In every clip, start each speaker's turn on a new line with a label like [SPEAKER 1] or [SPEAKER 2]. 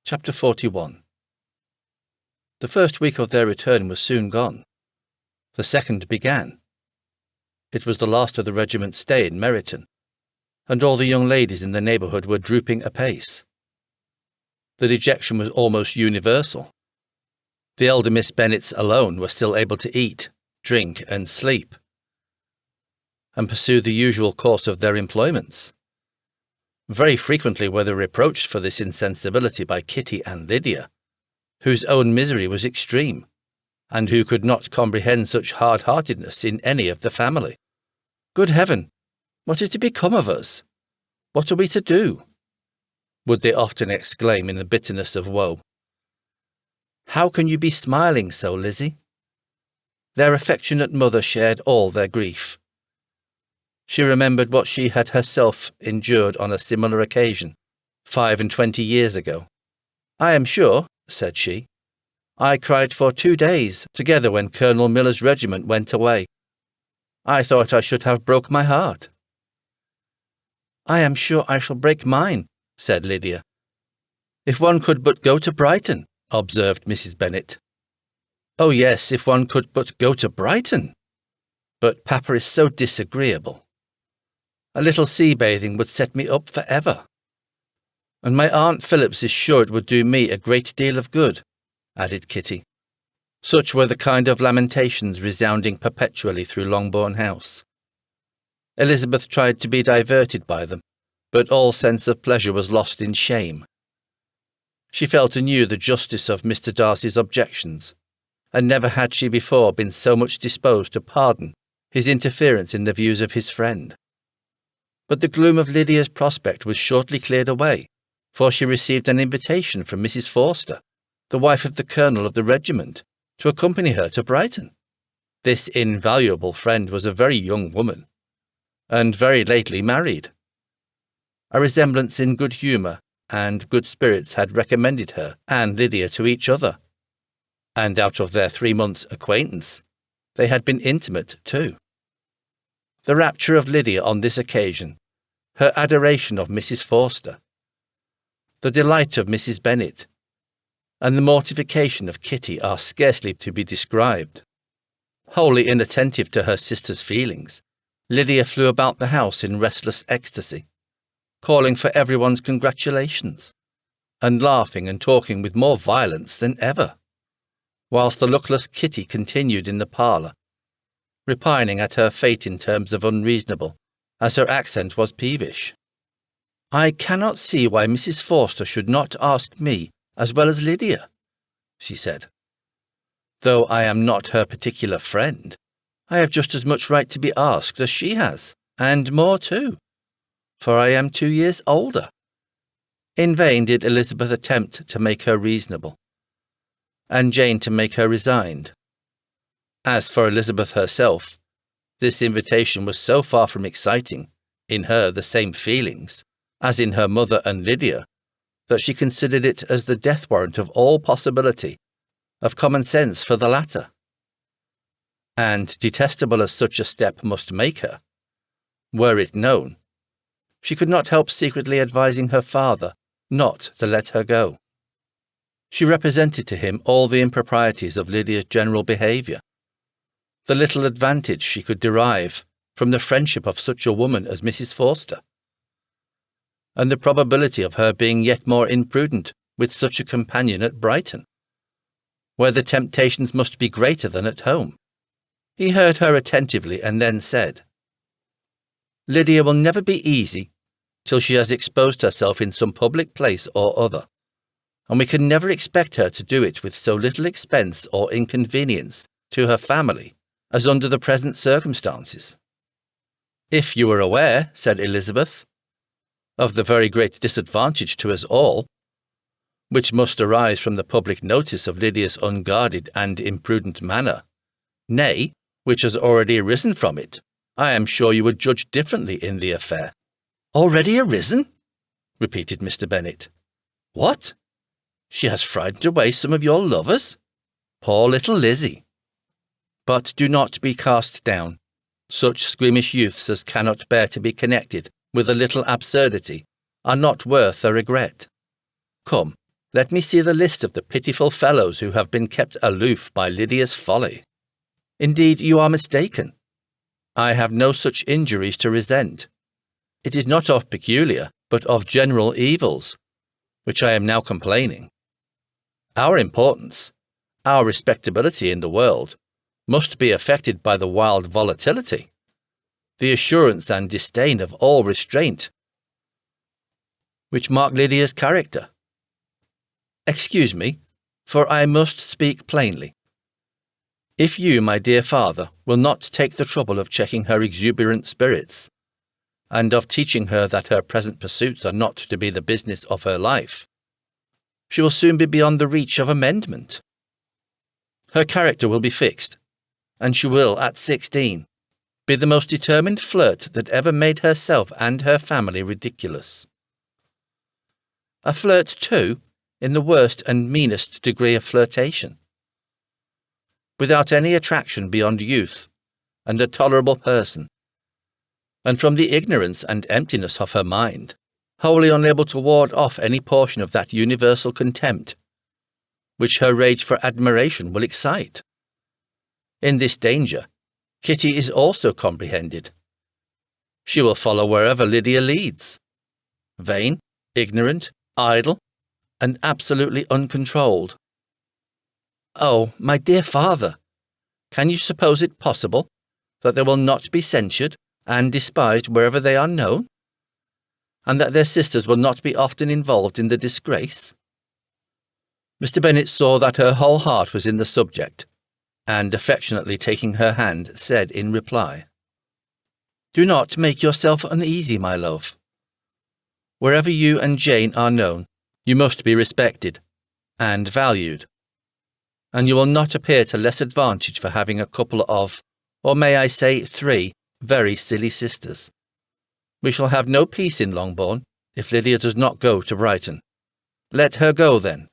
[SPEAKER 1] Chapter 41. The first week of their return was soon gone. The second began. It was the last of the regiment's stay in Meryton, and all the young ladies in the neighbourhood were drooping apace. The dejection was almost universal. The elder Miss Bennets alone were still able to eat, drink, and sleep, and pursue the usual course of their employments. Very frequently were they reproached for this insensibility by Kitty and Lydia, whose own misery was extreme, and who could not comprehend such hard-heartedness in any of the family. "Good heaven, what is to become of us? What are we to do?" would they often exclaim in the bitterness of woe. "How can you be smiling so, Lizzie?" Their affectionate mother shared all their grief. She remembered what she had herself endured on a similar occasion, 25 years ago. "I am sure," said she, "I cried for 2 days together when Colonel Miller's regiment went away. I thought I should have broke my heart." "I am sure I shall break mine," said Lydia. "If one could but go to Brighton," observed Mrs. Bennet. "Oh yes, if one could but go to Brighton. But Papa is so disagreeable. A little sea-bathing would set me up for ever. And my Aunt Phillips is sure it would do me a great deal of good," added Kitty. Such were the kind of lamentations resounding perpetually through Longbourn House. Elizabeth tried to be diverted by them, but all sense of pleasure was lost in shame. She felt anew the justice of Mr. Darcy's objections, and never had she before been so much disposed to pardon his interference in the views of his friend. But the gloom of Lydia's prospect was shortly cleared away, for she received an invitation from Mrs. Forster, the wife of the colonel of the regiment, to accompany her to Brighton. This invaluable friend was a very young woman, and very lately married. A resemblance in good humour and good spirits had recommended her and Lydia to each other, and out of their 3 months' acquaintance, they had been intimate too. The rapture of Lydia on this occasion, her adoration of Mrs. Forster, the delight of Mrs. Bennet, and the mortification of Kitty are scarcely to be described. Wholly inattentive to her sister's feelings, Lydia flew about the house in restless ecstasy, calling for everyone's congratulations, and laughing and talking with more violence than ever, whilst the luckless Kitty continued in the parlour, repining at her fate in terms of unreasonable, as her accent was peevish. "I cannot see why Mrs. Forster should not ask me as well as Lydia," she said. "Though I am not her particular friend, I have just as much right to be asked as she has, and more too, for I am 2 years older." In vain did Elizabeth attempt to make her reasonable, and Jane to make her resigned. As for Elizabeth herself, this invitation was so far from exciting, in her, the same feelings as in her mother and Lydia, that she considered it as the death warrant of all possibility of common sense for the latter. And detestable as such a step must make her, were it known, she could not help secretly advising her father not to let her go. She represented to him all the improprieties of Lydia's general behaviour, the little advantage she could derive from the friendship of such a woman as Mrs. Forster, and the probability of her being yet more imprudent with such a companion at Brighton, where the temptations must be greater than at home. He heard her attentively and then said, "Lydia will never be easy till she has exposed herself in some public place or other, and we can never expect her to do it with so little expense or inconvenience to her family as under the present circumstances." "If you were aware," said Elizabeth, "of the very great disadvantage to us all, which must arise from the public notice of Lydia's unguarded and imprudent manner, nay, which has already arisen from it, I am sure you would judge differently in the affair." "Already arisen?" repeated Mr. Bennet. "What? She has frightened away some of your lovers? Poor little Lizzie! But do not be cast down. Such squeamish youths as cannot bear to be connected with a little absurdity are not worth a regret. Come, Let me see the list of the pitiful fellows who have been kept aloof by Lydia's folly. Indeed, you are mistaken. I have no such injuries to resent. It is not of peculiar, but of general evils, which I am now complaining. Our importance, our respectability in the world, must be affected by the wild volatility, the assurance and disdain of all restraint, which mark Lydia's character. Excuse me, for I must speak plainly. If you, my dear father, will not take the trouble of checking her exuberant spirits, and of teaching her that her present pursuits are not to be the business of her life, she will soon be beyond the reach of amendment. Her character will be fixed, and she will, at 16, be the most determined flirt that ever made herself and her family ridiculous. A flirt, too, in the worst and meanest degree of flirtation, without any attraction beyond youth and a tolerable person, and from the ignorance and emptiness of her mind, wholly unable to ward off any portion of that universal contempt which her rage for admiration will excite. In this danger, Kitty is also comprehended. She will follow wherever Lydia leads, vain, ignorant, idle, and absolutely uncontrolled. Oh, my dear father, can you suppose it possible that they will not be censured and despised wherever they are known, and that their sisters will not be often involved in the disgrace? Mr. Bennet saw that her whole heart was in the subject, and affectionately taking her hand, said in reply, "Do not make yourself uneasy, my love. Wherever you and Jane are known, you must be respected and valued, and you will not appear to less advantage for having a couple of, or may I say 3, very silly sisters. We shall have no peace in Longbourn if Lydia does not go to Brighton. Let her go, then.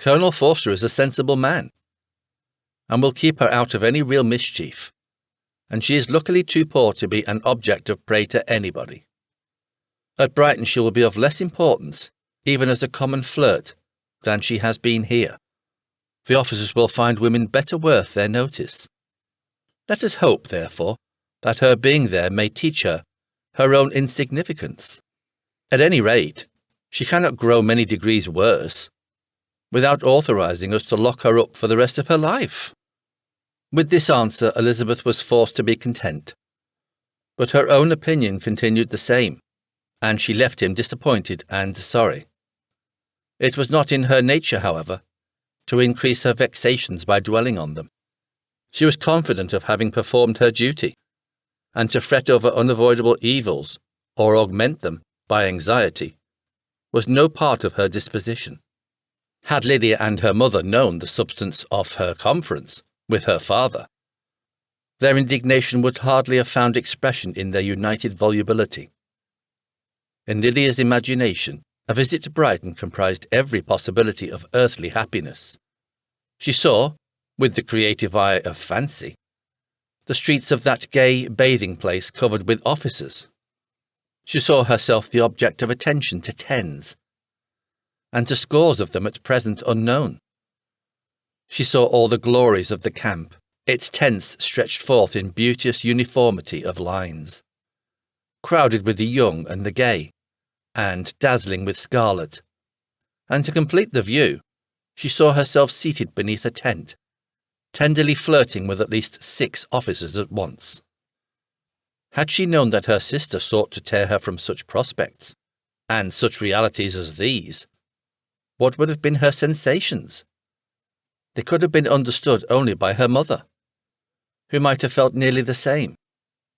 [SPEAKER 1] Colonel Forster is a sensible man, and will keep her out of any real mischief, and she is luckily too poor to be an object of prey to anybody. At Brighton she will be of less importance, even as a common flirt, than she has been here. The officers will find women better worth their notice. Let us hope, therefore, that her being there may teach her her own insignificance. At any rate, she cannot grow many degrees worse, without authorizing us to lock her up for the rest of her life." With this answer Elizabeth was forced to be content, but her own opinion continued the same, and she left him disappointed and sorry. It was not in her nature, however, to increase her vexations by dwelling on them. She was confident of having performed her duty, and to fret over unavoidable evils, or augment them by anxiety, was no part of her disposition. Had Lydia and her mother known the substance of her conference with her father, their indignation would hardly have found expression in their united volubility. In Lydia's imagination, a visit to Brighton comprised every possibility of earthly happiness. She saw, with the creative eye of fancy, the streets of that gay bathing-place covered with officers. She saw herself the object of attention to tens, and to scores of them at present unknown. She saw all the glories of the camp, its tents stretched forth in beauteous uniformity of lines, crowded with the young and the gay, and dazzling with scarlet. And to complete the view, she saw herself seated beneath a tent, tenderly flirting with at least 6 officers at once. Had she known that her sister sought to tear her from such prospects, and such realities as these, what would have been her sensations? They could have been understood only by her mother, who might have felt nearly the same.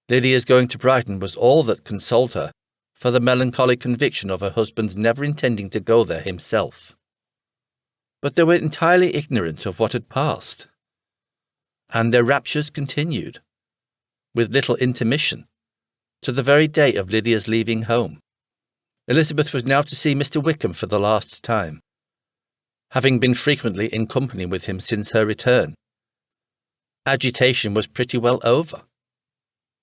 [SPEAKER 1] Lydia's going to Brighton was all that consoled her for the melancholy conviction of her husband's never intending to go there himself. But they were entirely ignorant of what had passed, and their raptures continued, with little intermission, to the very day of Lydia's leaving home. Elizabeth was now to see Mr. Wickham for the last time, having been frequently in company with him since her return. Agitation was pretty well over.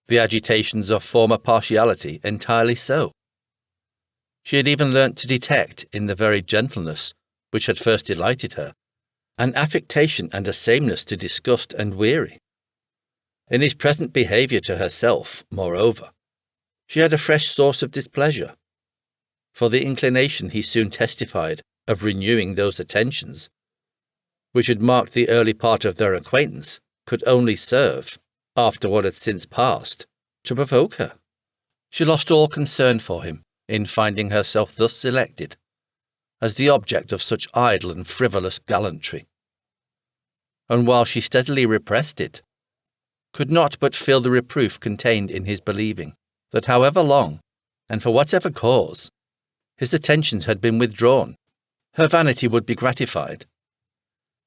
[SPEAKER 1] The agitations of former partiality entirely so. She had even learnt to detect, in the very gentleness which had first delighted her, an affectation and a sameness to disgust and weary. In his present behaviour to herself, moreover, she had a fresh source of displeasure, for the inclination he soon testified of renewing those attentions, which had marked the early part of their acquaintance, could only serve, after what had since passed, to provoke her. She lost all concern for him in finding herself thus selected as the object of such idle and frivolous gallantry, and while she steadily repressed it, could not but feel the reproof contained in his believing that however long, and for whatever cause, his attentions had been withdrawn, her vanity would be gratified,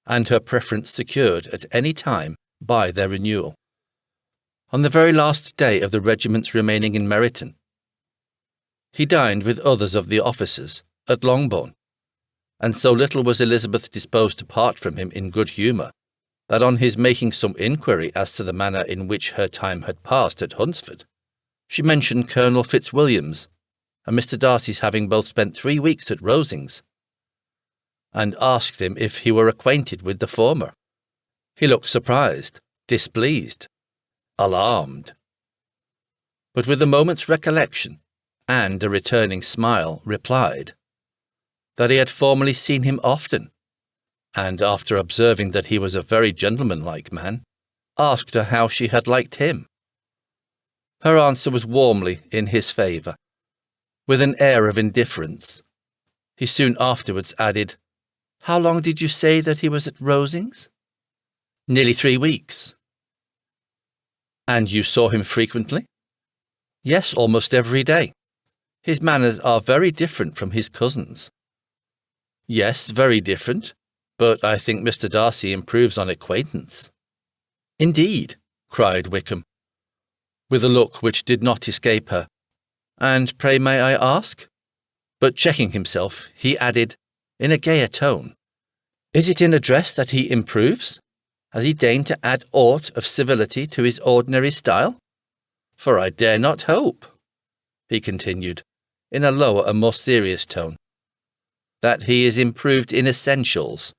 [SPEAKER 1] and her preference secured at any time by their renewal. On the very last day of the regiment's remaining in Meryton, he dined with others of the officers at Longbourn, and so little was Elizabeth disposed to part from him in good humour, that on his making some inquiry as to the manner in which her time had passed at Hunsford, she mentioned Colonel Fitzwilliam's and Mr. Darcy's having both spent 3 weeks at Rosings, and asked him if he were acquainted with the former. He looked surprised, displeased, alarmed, but with a moment's recollection and a returning smile replied that he had formerly seen him often, and after observing that he was a very gentlemanlike man, asked her how she had liked him. Her answer was warmly in his favour, with an air of indifference. He soon afterwards added, "How long did you say that he was at Rosings?" "Nearly 3 weeks." "And you saw him frequently?" "Yes, almost every day. His manners are very different from his cousin's." "Yes, very different, but I think Mr. Darcy improves on acquaintance." "Indeed," cried Wickham, with a look which did not escape her. "And pray may I ask?" But checking himself, he added, in a gayer tone, "Is it in address that he improves? Has he deigned to add aught of civility to his ordinary style? For I dare not hope," he continued, in a lower and more serious tone, "that he is improved in essentials."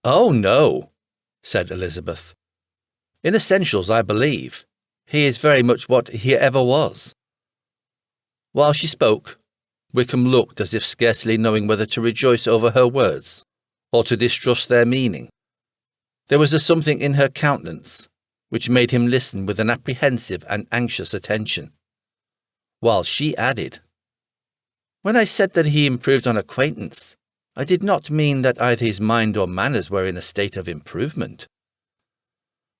[SPEAKER 1] "Oh, no," said Elizabeth. "In essentials, I believe, he is very much what he ever was." While she spoke, Wickham looked as if scarcely knowing whether to rejoice over her words or to distrust their meaning. There was a something in her countenance which made him listen with an apprehensive and anxious attention, while she added, "When I said that he improved on acquaintance, I did not mean that either his mind or manners were in a state of improvement,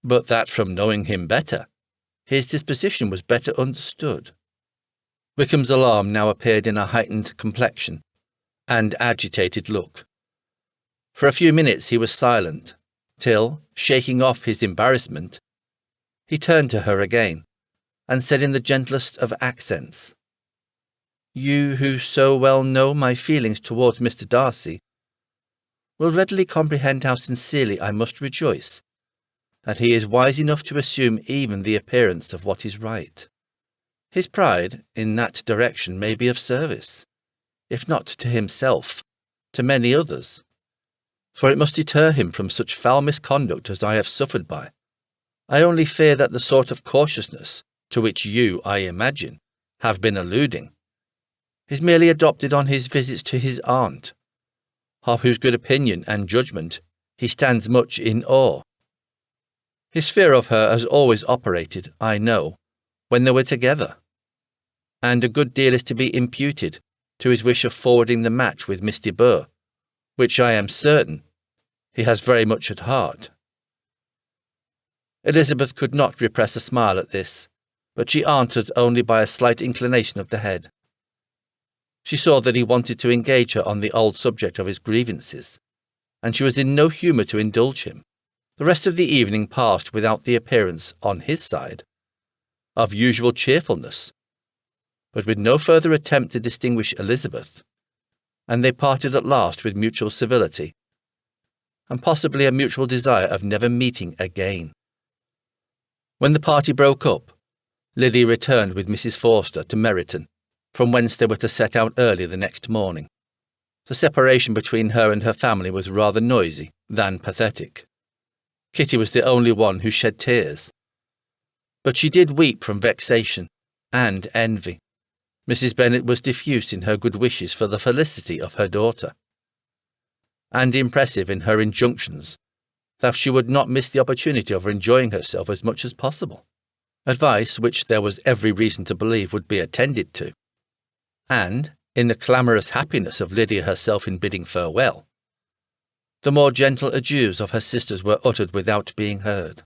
[SPEAKER 1] but that from knowing him better, his disposition was better understood." Wickham's alarm now appeared in a heightened complexion and agitated look. For a few minutes he was silent, till, shaking off his embarrassment, he turned to her again, and said in the gentlest of accents, "You who so well know my feelings towards Mr. Darcy will readily comprehend how sincerely I must rejoice that he is wise enough to assume even the appearance of what is right. His pride in that direction may be of service, if not to himself, to many others, for it must deter him from such foul misconduct as I have suffered by. I only fear that the sort of cautiousness to which you, I imagine, have been alluding, is merely adopted on his visits to his aunt, of whose good opinion and judgment he stands much in awe. His fear of her has always operated, I know, when they were together, and a good deal is to be imputed to his wish of forwarding the match with Miss de Bourgh, which I am certain he has very much at heart." Elizabeth could not repress a smile at this, but she answered only by a slight inclination of the head. She saw that he wanted to engage her on the old subject of his grievances, and she was in no humour to indulge him. The rest of the evening passed without the appearance, on his side, of usual cheerfulness, but with no further attempt to distinguish Elizabeth, and they parted at last with mutual civility, and possibly a mutual desire of never meeting again. When the party broke up, Lydia returned with Mrs. Forster to Meryton, from whence they were to set out early the next morning. The separation between her and her family was rather noisy than pathetic. Kitty was the only one who shed tears. But she did weep from vexation and envy. Mrs. Bennet was diffuse in her good wishes for the felicity of her daughter, and impressive in her injunctions that she would not miss the opportunity of enjoying herself as much as possible, advice which there was every reason to believe would be attended to. And, in the clamorous happiness of Lydia herself in bidding farewell, the more gentle adieus of her sisters were uttered without being heard.